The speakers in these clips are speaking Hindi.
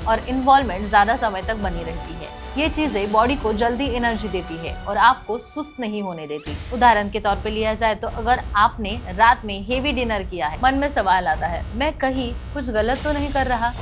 और इन्वॉल्वमेंट ज्यादा समय तक बनी रहती है। ये चीजें बॉडी को जल्दी एनर्जी देती है और आपको सुस्त नहीं होने देती। उदाहरण के तौर पे लिया जाए तो अगर आपने रात में हेवी डिनर किया है, मन में सवाल आता है, मैं कहीं कुछ गलत तो नहीं कर रहा।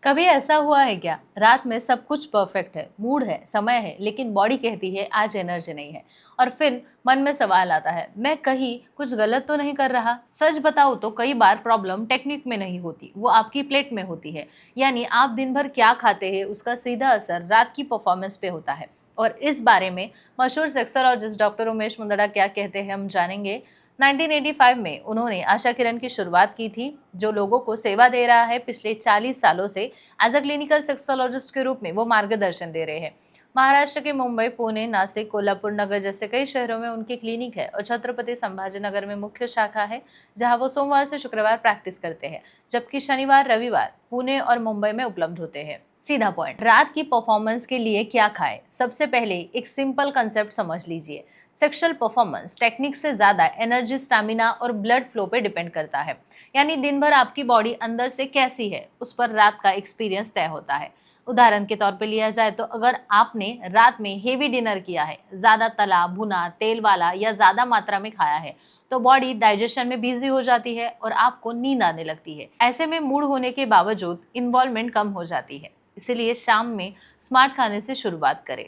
कभी ऐसा हुआ है क्या? रात में सब कुछ परफेक्ट है, मूड है, समय है, लेकिन बॉडी कहती है आज एनर्जी नहीं है, और फिर मन में सवाल आता है, मैं कहीं कुछ गलत तो नहीं कर रहा। सच बताऊं तो कई बार प्रॉब्लम टेक्निक में नहीं होती, वो आपकी प्लेट में होती है। यानी आप दिन भर क्या खाते हैं उसका सीधा असर रात की परफॉर्मेंस पे होता है। और इस बारे में मशहूर सेक्सोलॉजिस्ट डॉक्टर उमेश मुंदड़ा क्या कहते हैं, हम जानेंगे। 1985 में उन्होंने आशा किरण की शुरुआत की थी, जो लोगों को सेवा दे रहा है पिछले 40 सालों से। एज अ क्लिनिकल सेक्सोलॉजिस्ट के रूप में वो मार्गदर्शन दे रहे हैं। महाराष्ट्र के मुंबई, पुणे, नासिक, कोल्हापुर नगर जैसे कई शहरों में उनकी क्लिनिक है और छत्रपति संभाजीनगर में मुख्य शाखा है, जहां वो सोमवार से शुक्रवार प्रैक्टिस करते हैं, जबकि शनिवार रविवार पुणे और मुंबई में उपलब्ध होते हैं। सीधा पॉइंट, रात की परफॉर्मेंस के लिए क्या खाएं? सबसे पहले एक सिंपल कंसेप्ट समझ लीजिए। सेक्सुअल परफॉर्मेंस टेक्निक से ज्यादा एनर्जी, स्टैमिना और ब्लड फ्लो पे डिपेंड करता है। यानी दिन भर आपकी बॉडी अंदर से कैसी है, उस पर रात का एक्सपीरियंस तय होता है। उदाहरण के तौर पे लिया जाए तो अगर आपने रात में हेवी डिनर किया है, ज्यादा तला भुना, तेल वाला या ज्यादा मात्रा में खाया है, तो बॉडी डाइजेशन में बिजी हो जाती है और आपको नींद आने लगती है। ऐसे में मूड होने के बावजूद इन्वॉल्वमेंट कम हो जाती है। इसीलिए शाम में स्मार्ट खाने से शुरुआत करें।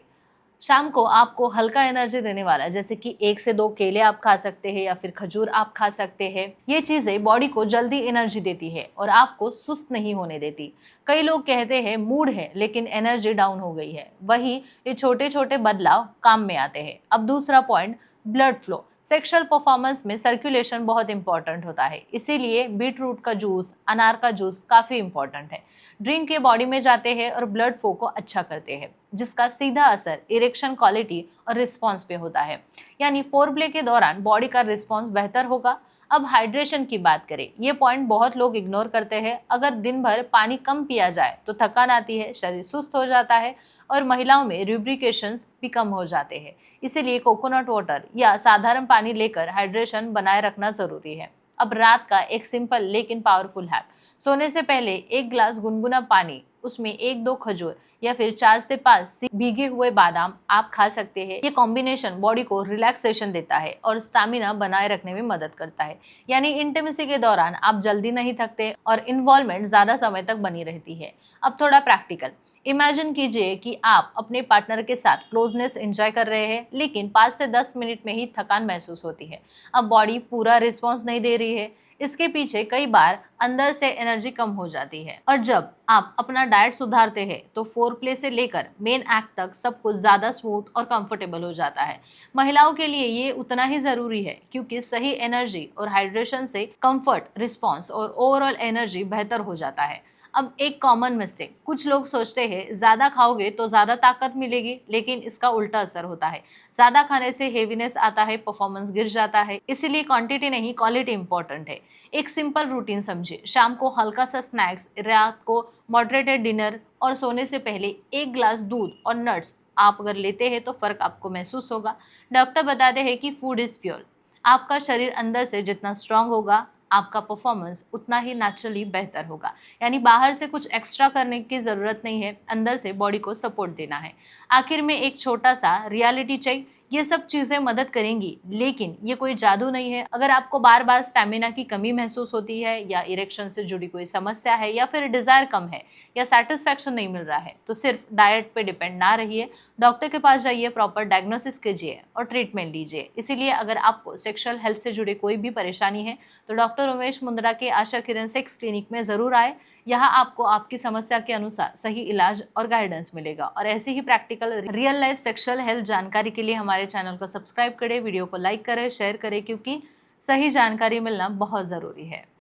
शाम को आपको हल्का एनर्जी देने वाला, जैसे कि 1 से 2 केले आप खा सकते हैं या फिर खजूर आप खा सकते हैं। ये चीजें बॉडी को जल्दी एनर्जी देती है और आपको सुस्त नहीं होने देती। कई लोग कहते हैं मूड है लेकिन एनर्जी डाउन हो गई है। वही ये छोटे छोटे बदलाव काम में आते हैं। अब दूसरा point, blood flow. Sexual performance में सर्कुलेशन बहुत इंपॉर्टेंट होता है, इसीलिए बीट रूट का जूस, अनार का जूस काफी इंपॉर्टेंट है। ड्रिंक के बॉडी में जाते हैं और ब्लड फ्लो को अच्छा करते हैं, जिसका सीधा असर इरेक्शन क्वालिटी और रिस्पॉन्स पे होता है। यानी फोरप्ले के दौरान बॉडी का रिस्पॉन्स बेहतर होगा। अब हाइड्रेशन की बात करें, ये पॉइंट बहुत लोग इग्नोर करते हैं। अगर दिन भर पानी कम पिया जाए तो थकान आती है, शरीर सुस्त हो जाता है और महिलाओं में ल्यूब्रिकेशंस भी कम हो जाते हैं। इसीलिए कोकोनट वाटर या साधारण पानी लेकर हाइड्रेशन बनाए रखना जरूरी है। अब रात का एक सिंपल लेकिन पावरफुल हैक, सोने से पहले 1 गिलास गुनगुना पानी, उसमें 1-2 खजूर या फिर 4 से 5 भीगे हुए बादाम आप खा सकते हैं। ये कॉम्बिनेशन बॉडी को रिलैक्सेशन देता है और स्टैमिना बनाए रखने में मदद करता है। यानी इंटीमेसी के दौरान आप जल्दी नहीं थकते और इन्वॉल्वमेंट ज्यादा समय तक बनी रहती है। अब थोड़ा प्रैक्टिकल, इमेजिन कीजिए कि आप अपने पार्टनर के साथ क्लोजनेस एंजॉय कर रहे हैं, लेकिन 5 से 10 मिनट में ही थकान महसूस होती है। अब बॉडी पूरा रिस्पॉन्स नहीं दे रही है। इसके पीछे कई बार अंदर से एनर्जी कम हो जाती है। और जब आप अपना डाइट सुधारते हैं तो फोर प्ले से लेकर मेन एक्ट तक सब कुछ ज्यादा स्मूथ और कंफर्टेबल हो जाता है। महिलाओं के लिए ये उतना ही जरूरी है, क्योंकि सही एनर्जी और हाइड्रेशन से कंफर्ट, रिस्पॉन्स और ओवरऑल एनर्जी बेहतर हो जाता है। अब एक कॉमन मिस्टेक, कुछ लोग सोचते हैं ज्यादा खाओगे तो ज्यादा ताकत मिलेगी, लेकिन इसका उल्टा असर होता है। ज्यादा खाने से हेवीनेस आता है, परफॉर्मेंस गिर जाता है। इसीलिए क्वांटिटी नहीं, क्वालिटी इंपॉर्टेंट है। एक सिंपल रूटीन समझिए, शाम को हल्का सा स्नैक्स, रात को मॉडरेटेड डिनर और सोने से पहले 1 गिलास दूध और नट्स आप अगर लेते हैं तो फर्क आपको महसूस होगा। डॉक्टर बताते हैं कि फूड इज फ्यूल। आपका शरीर अंदर से जितना स्ट्रांग होगा, आपका परफॉर्मेंस उतना ही नेचुरली बेहतर होगा। यानी बाहर से कुछ एक्स्ट्रा करने की ज़रूरत नहीं है, अंदर से बॉडी को सपोर्ट देना है। आखिर में एक छोटा सा रियलिटी चेक, ये सब चीज़ें मदद करेंगी, लेकिन ये कोई जादू नहीं है। अगर आपको बार बार स्टैमिना की कमी महसूस होती है या इरेक्शन से जुड़ी कोई समस्या है या फिर डिज़ायर कम है या सेटिस्फैक्शन नहीं मिल रहा है, तो सिर्फ डाइट पे डिपेंड ना रहिए, डॉक्टर के पास जाइए, प्रॉपर डायग्नोसिस कीजिए और ट्रीटमेंट लीजिए। इसीलिए अगर आपको सेक्सुअल हेल्थ से जुड़े कोई भी परेशानी है तो डॉक्टर उमेश मुंदड़ा के आशा किरण सेक्स क्लिनिक में ज़रूर आए। यहाँ आपको आपकी समस्या के अनुसार सही इलाज और गाइडेंस मिलेगा। और ऐसी ही practical real life sexual health जानकारी के लिए हमारे चैनल को सब्सक्राइब करें, वीडियो को लाइक करें, शेयर करें, क्योंकि सही जानकारी मिलना बहुत ज़रूरी है।